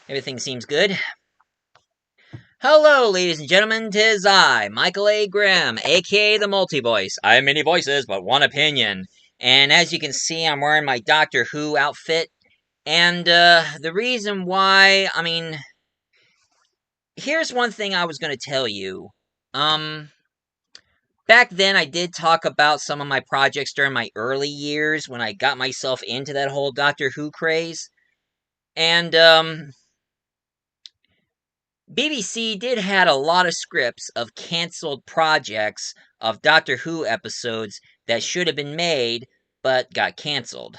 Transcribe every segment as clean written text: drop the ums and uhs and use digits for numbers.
Everything seems good. Hello, ladies and gentlemen, 'tis I, Michael A. Grimm, aka the Multi-Voice. I have many voices, but one opinion. And as you can see, I'm wearing my Doctor Who outfit. And, the reason why, here's one thing I was gonna tell you. Um, Back then I did talk about some of my projects during my early years when I got myself into that whole Doctor Who craze. And, BBC did had a lot of scripts of canceled projects of Doctor Who episodes that should have been made but got canceled.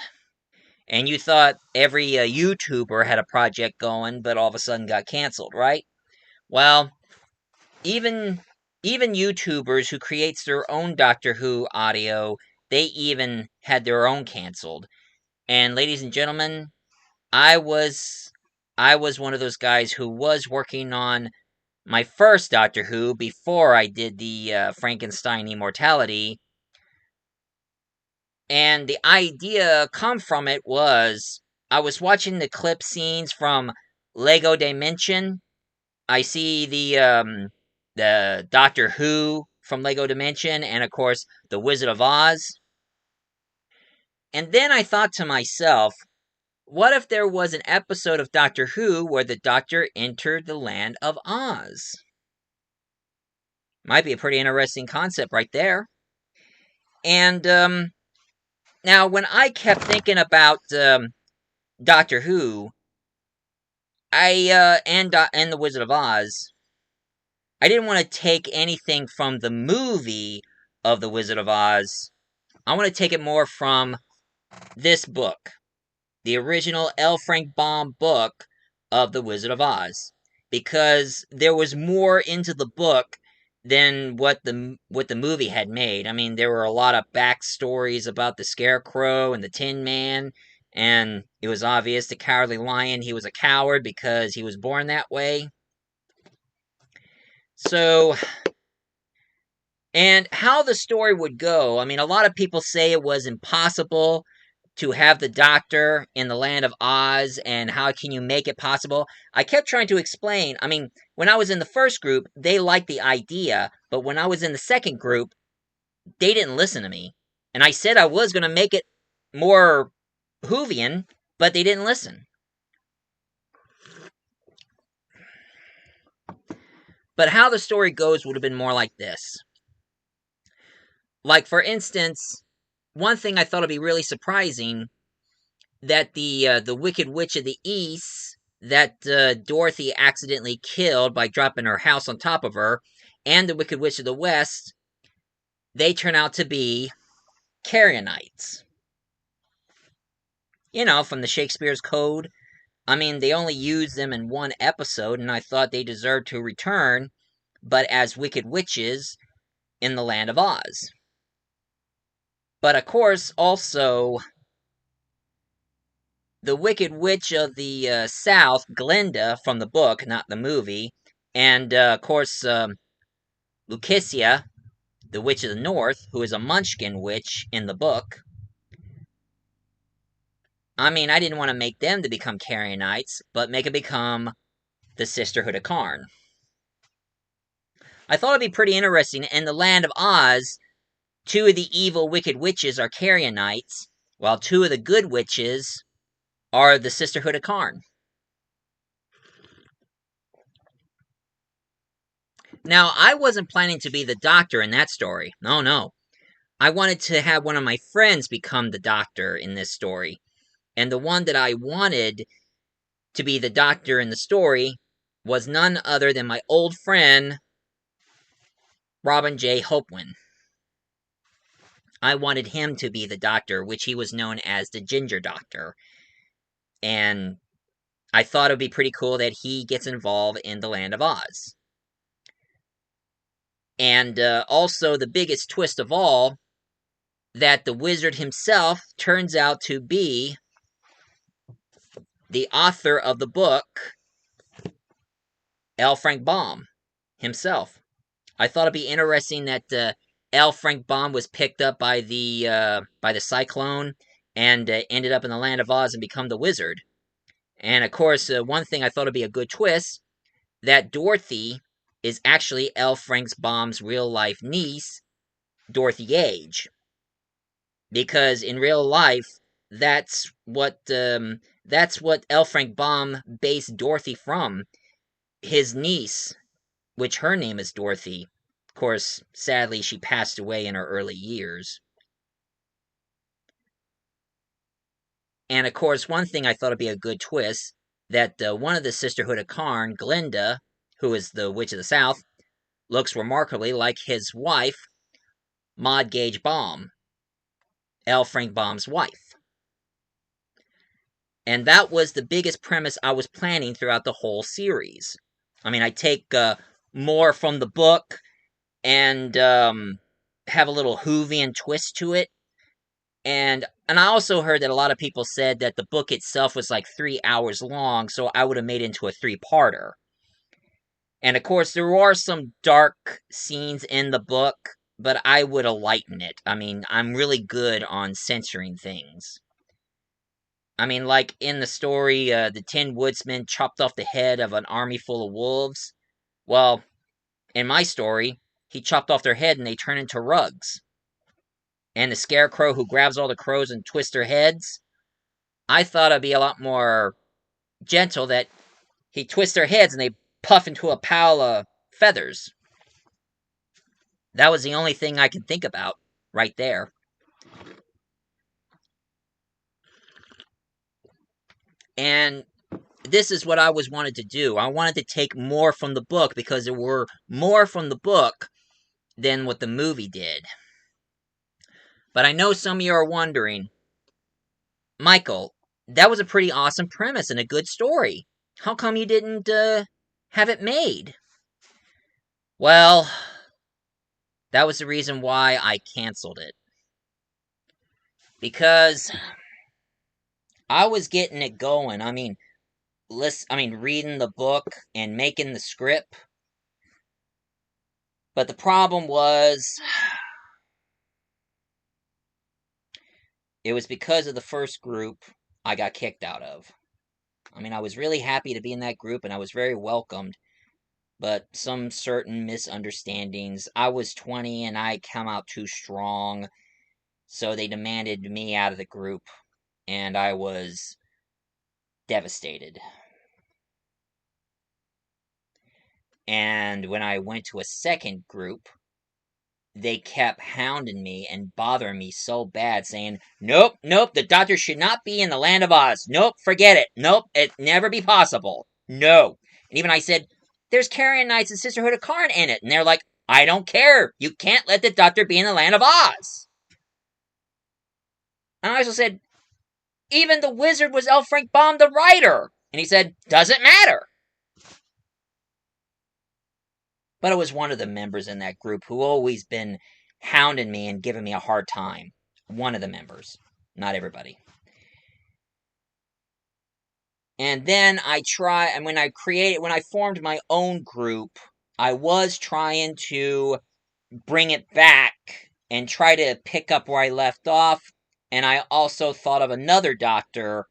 And you thought every YouTuber had a project going but all of a sudden got canceled, right? Well, even even YouTubers who creates their own Doctor Who audio, they even had their own canceled. And ladies and gentlemen, I was I was one of those guys who was working on my first Doctor Who before I did the Frankenstein Immortality, and the idea come from it was I was watching the clip scenes from Lego Dimension. I see the Doctor Who from Lego Dimension, and of course the Wizard of Oz. And then I thought to myself, what if there was an episode of Doctor Who where the Doctor entered the land of Oz? Might be a pretty interesting concept right there. And now, when I kept thinking about Doctor Who, and the Wizard of Oz, I didn't want to take anything from the movie of the Wizard of Oz. I want to take it more from this book, the original L. Frank Baum book of the Wizard of Oz, because there was more into the book than what the movie had made. I mean, there were a lot of backstories about the Scarecrow and the Tin Man, and it was obvious the Cowardly Lion, he was a coward because he was born that way. So, and how the story would go, I mean, a lot of people say it was impossible to have the Doctor in the land of Oz, and how can you make it possible? I kept trying to explain. I mean, when I was in the first group, they liked the idea, but when I was in the second group, they didn't listen to me. And I said I was going to make it more Whovian, but they didn't listen. But how the story goes would have been more like this. Like, for instance, one thing I thought would be really surprising, that the Wicked Witch of the East that Dorothy accidentally killed by dropping her house on top of her, and the Wicked Witch of the West, they turn out to be Carrionites. You know, from the Shakespeare's Code. I mean, they only used them in one episode, and I thought they deserved to return, but as Wicked Witches in the land of Oz. But of course, also, the Wicked Witch of the South, Glinda, from the book, not the movie, and of course, Lucasia, the Witch of the North, who is a Munchkin witch in the book. I mean, I didn't want to make them to become Carrionites, but make it become the Sisterhood of Karn. I thought it'd be pretty interesting. In the land of Oz, two of the evil wicked witches are Carrionites, while two of the good witches are the Sisterhood of Karn. Now, I wasn't planning to be the Doctor in that story. No. I wanted to have one of my friends become the Doctor in this story. And the one that I wanted to be the Doctor in the story was none other than my old friend, Robin J. Hopwin. I wanted him to be the Doctor, which he was known as the Ginger Doctor. And I thought it would be pretty cool that he gets involved in the Land of Oz. And also, the biggest twist of all, that the wizard himself turns out to be the author of the book, L. Frank Baum himself. I thought it'd be interesting that L. Frank Baum was picked up by the cyclone and ended up in the land of Oz and become the wizard. And of course, one thing I thought would be a good twist, that Dorothy is actually L. Frank Baum's real life niece, Dorothy Gage. Because in real life, that's what L. Frank Baum based Dorothy from. His niece, which her name is Dorothy. Of course, sadly, she passed away in her early years. And of course, one thing I thought would be a good twist, that one of the Sisterhood of Karn, Glinda, who is the Witch of the South, looks remarkably like his wife, Maud Gage Baum, L. Frank Baum's wife. And that was the biggest premise I was planning throughout the whole series. I mean, I take more from the book and have a little Whovian twist to it. And I also heard that a lot of people said that the book itself was like 3 hours long, so I would have made it into a three-parter. And of course, there are some dark scenes in the book, but I would have lightened it. I mean, I'm really good on censoring things. I mean, like in the story, the Tin Woodsman chopped off the head of an army full of wolves. Well, in my story, he chopped off their head and they turn into rugs. And the scarecrow who grabs all the crows and twists their heads, I thought it'd be a lot more gentle that he twists their heads and they puff into a pile of feathers. That was the only thing I could think about right there. And this is what I was wanted to do. I wanted to take more from the book because there were more from the book than what the movie did. But I know some of you are wondering, Michael, that was a pretty awesome premise and a good story. How come you didn't have it made? Well, that was the reason why I canceled it. Because I was getting it going. I mean, reading the book and making the script. But the problem was, it was because of the first group I got kicked out of. I mean, I was really happy to be in that group and I was very welcomed, but some certain misunderstandings. I was 20 and I come out too strong, so they demanded me out of the group, and I was devastated. And when I went to a second group, they kept hounding me and bothering me so bad, saying, "Nope, nope, the doctor should not be in the land of Oz. Nope, forget it. Nope, it never be possible. No." And even I said, "There's Carrion Knights and Sisterhood of Karn in it." And they're like, "I don't care. You can't let the doctor be in the land of Oz." And I also said, "Even the wizard was L. Frank Baum, the writer." And he said, "Doesn't matter." But it was one of the members in that group who always been hounding me and giving me a hard time. One of the members, not everybody. And then and when I formed my own group, I was trying to bring it back and try to pick up where I left off. And I also thought of another doctor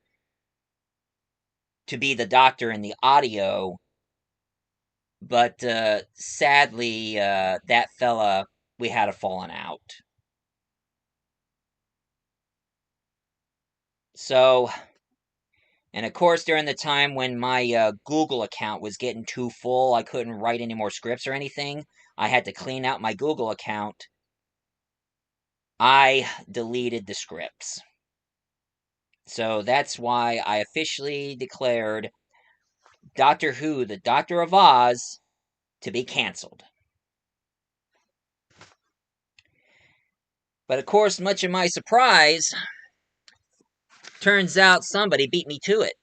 to be the doctor in the audio. But sadly, that fella, we had a falling out. So, and of course, during the time when my Google account was getting too full, I couldn't write any more scripts or anything. I had to clean out my Google account. I deleted the scripts. So that's why I officially declared Doctor Who, the Doctor of Oz, to be canceled. But of course, much of my surprise, turns out somebody beat me to it.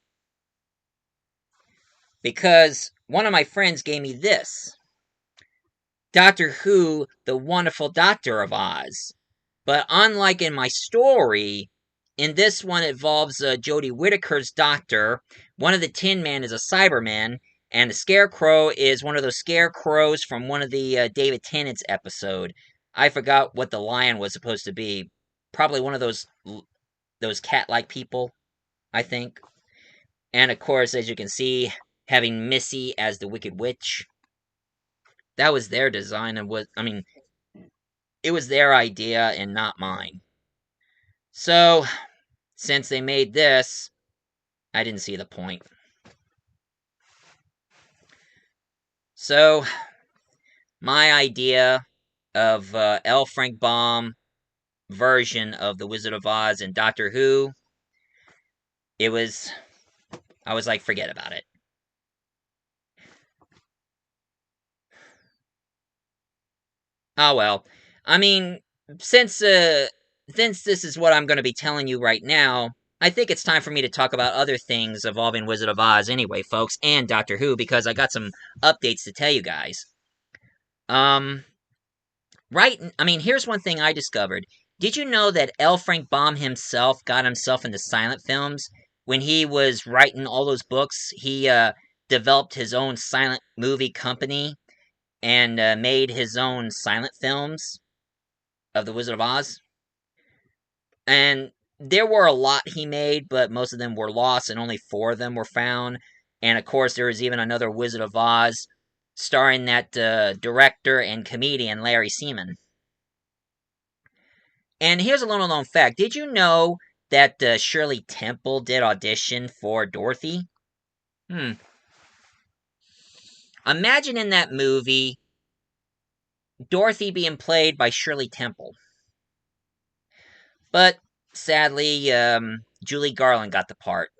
Because one of my friends gave me this Doctor Who, the Wonderful Doctor of Oz. But unlike in my story, in this one it involves Jodie Whittaker's doctor. One of the Tin Men is a Cyberman, and the Scarecrow is one of those scarecrows from one of the David Tennant's episode. I forgot what the lion was supposed to be. Probably one of those cat-like people, I think. And of course, as you can see, having Missy as the Wicked Witch, that was their design and was, I mean, it was their idea and not mine. So, since they made this, I didn't see the point. So, my idea of L. Frank Baum version of The Wizard of Oz and Doctor Who, it was, I was like, forget about it. Oh well. I mean, since uh since this is what I'm going to be telling you right now, I think it's time for me to talk about other things involving Wizard of Oz anyway, folks, and Doctor Who because I got some updates to tell you guys. Um I mean, here's one thing I discovered. Did you know that L. Frank Baum himself got himself into silent films? When he was writing all those books, he developed his own silent movie company and made his own silent films of The Wizard of Oz. And there were a lot he made, but most of them were lost, and only four of them were found. And of course, there was even another Wizard of Oz starring that director and comedian Larry Seaman. And here's a little known fact: did you know that Shirley Temple did audition for Dorothy? Hmm. Imagine in that movie Dorothy being played by Shirley Temple. But sadly, Julie Garland got the part.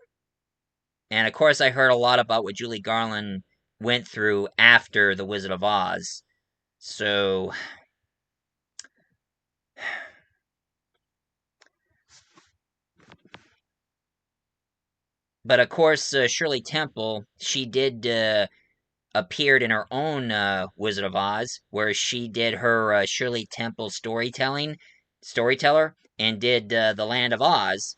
And of course, I heard a lot about what Julie Garland went through after The Wizard of Oz. So, but of course, Shirley Temple, she did appeared in her own Wizard of Oz, where she did her Shirley Temple storyteller, and did The Land of Oz,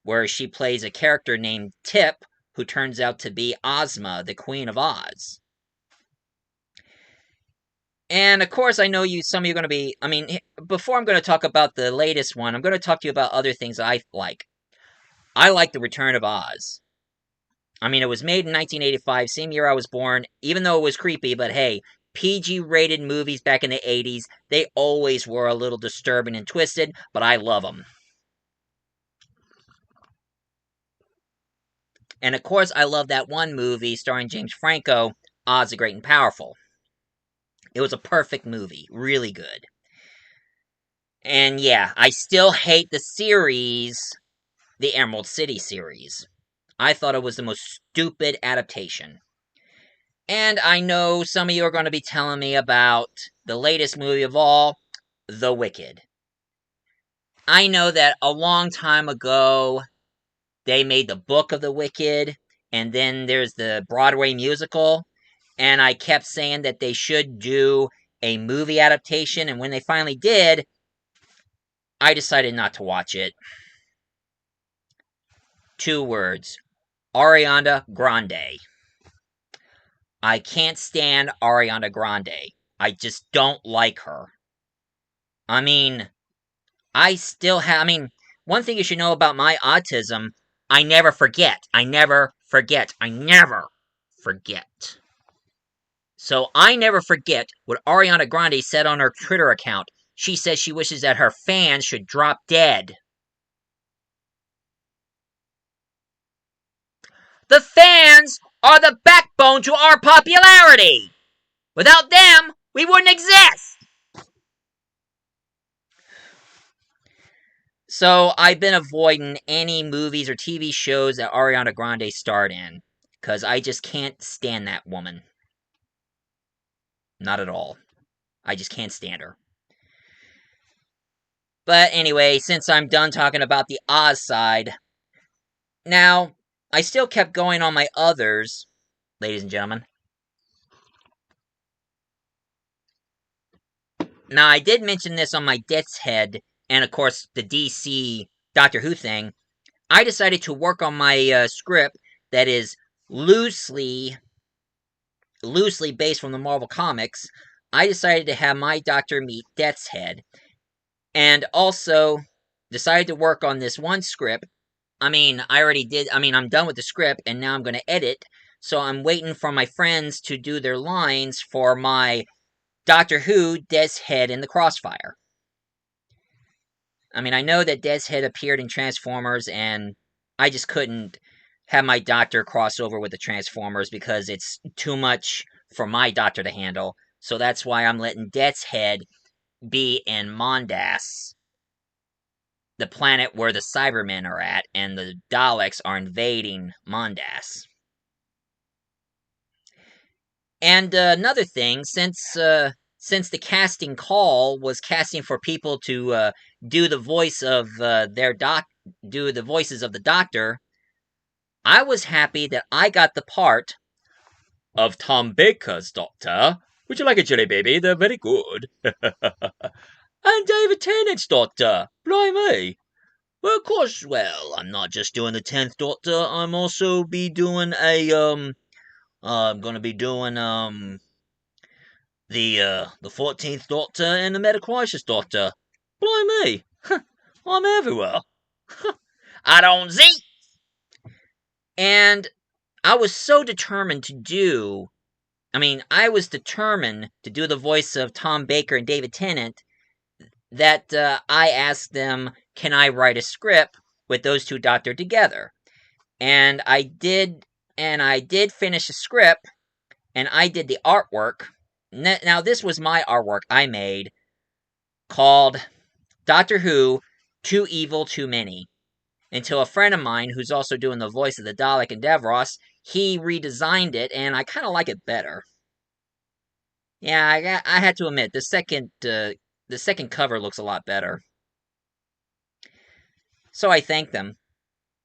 where she plays a character named Tip, who turns out to be Ozma, the Queen of Oz. And of course, I know some of you are going to be. I mean, before I'm going to talk about the latest one, I'm going to talk to you about other things I like. I like The Return of Oz. I mean, it was made in 1985, same year I was born, even though it was creepy, but hey, PG rated movies back in the 80s, they always were a little disturbing and twisted, but I love them. And of course, I love that one movie starring James Franco, Oz the Great and Powerful. It was a perfect movie, really good. And yeah, I still hate the series, the Emerald City series. I thought it was the most stupid adaptation. And I know some of you are going to be telling me about the latest movie of all, The Wicked. I know that a long time ago, they made the book of The Wicked, and then there's the Broadway musical, and I kept saying that they should do a movie adaptation, and when they finally did, I decided not to watch it. 2 words: Ariana Grande. I can't stand Ariana Grande. I just don't like her. I mean, I mean, one thing you should know about my autism, I never forget. I never forget. I never forget. So I never forget what Ariana Grande said on her Twitter account. She says she wishes that her fans should drop dead. The fans are the backbone to our popularity. Without them, we wouldn't exist. So I've been avoiding any movies or TV shows that Ariana Grande starred in. Because I just can't stand that woman. Not at all. I just can't stand her. But anyway, since I'm done talking about the Oz side, now, I still kept going on my others, ladies and gentlemen. Now, I did mention this on my Death's Head, and of course, the DC Doctor Who thing. I decided to work on my script that is loosely based from the Marvel Comics. I decided to have my Doctor meet Death's Head, and also decided to work on this one script I already did. I'm done with the script, and now I'm going to edit. So I'm waiting for my friends to do their lines for my Doctor Who Death's Head in the Crossfire. I know that Death's Head appeared in Transformers, and I just couldn't have my Doctor cross over with the Transformers because it's too much for my Doctor to handle. So that's why I'm letting Death's Head be in Mondas, the planet where the Cybermen are at, and the Daleks are invading Mondas. And another thing, since the casting call was casting for people to do the voice of do the voices of the Doctor, I was happy that I got the part of Tom Baker's Doctor. Would you like a jelly baby? They're very good. And David Tennant's Doctor. Blimey. Well, of course, well, I'm not just doing the 10th Doctor, I'm also be doing I'm gonna be doing, the 14th Doctor and the Meta-Crisis Doctor. Blimey. I'm everywhere. I don't see. And I was so determined to do, I was determined to do the voice of Tom Baker and David Tennant that I asked them, can I write a script with those two Doctor together? And I did finish the script, and I did the artwork. Now, this was my artwork I made called Doctor Who Too Evil, Too Many. Until a friend of mine, who's also doing the voice of the Dalek and Davros, he redesigned it, and I kind of like it better. Yeah, I had to admit, the second cover looks a lot better. So I thank them.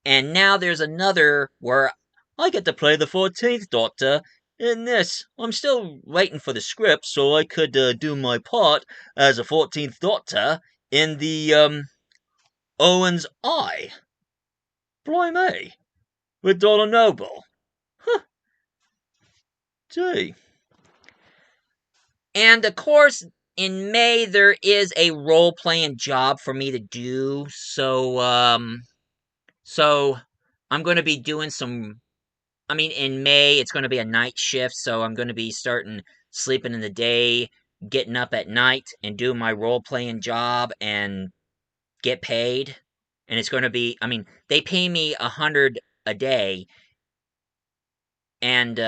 And now there's another where I get to play the 14th Doctor in this. I'm still waiting for the script so I could do my part as a 14th Doctor in the Owen's Eye. Blimey. With Donna Noble. Huh. Gee. And of course, in May there is a role playing job for me to do. So I'm going to be doing some. In May it's going to be a night shift, so I'm going to be starting sleeping in the day, getting up at night, and doing my role playing job and get paid. And it's going to be. They pay me $100 a day, and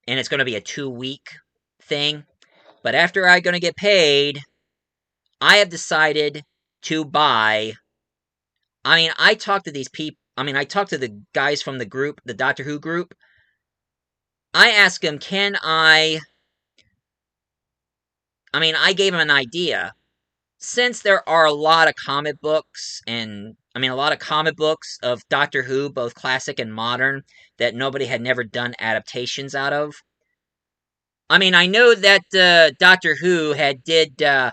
it's going to be a 2-week thing. But after I'm going to get paid, I have decided to buy. I talked to these people. I talked to the guys from the group, the Doctor Who group. I asked them, can I gave them an idea. Since there are a lot of comic books, and a lot of comic books of Doctor Who, both classic and modern, that nobody had never done adaptations out of. I know that Doctor Who had did 2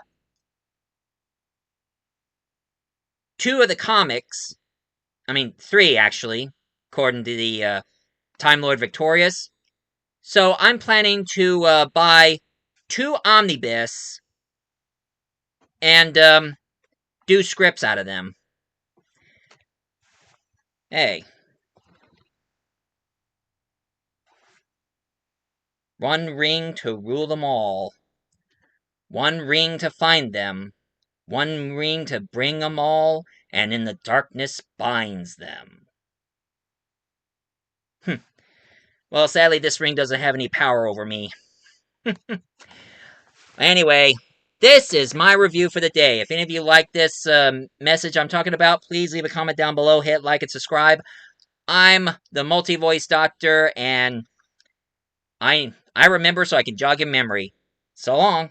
of the comics. 3 actually, according to the Time Lord Victorious. So I'm planning to buy 2 omnibus and do scripts out of them. Hey. One ring to rule them all. One ring to find them. One ring to bring them all, and in the darkness binds them. Well, sadly, this ring doesn't have any power over me. Anyway, this is my review for the day. If any of you like this message I'm talking about, please leave a comment down below, hit like and subscribe. I'm the multi-voice doctor, and I remember so I can jog your memory. So long.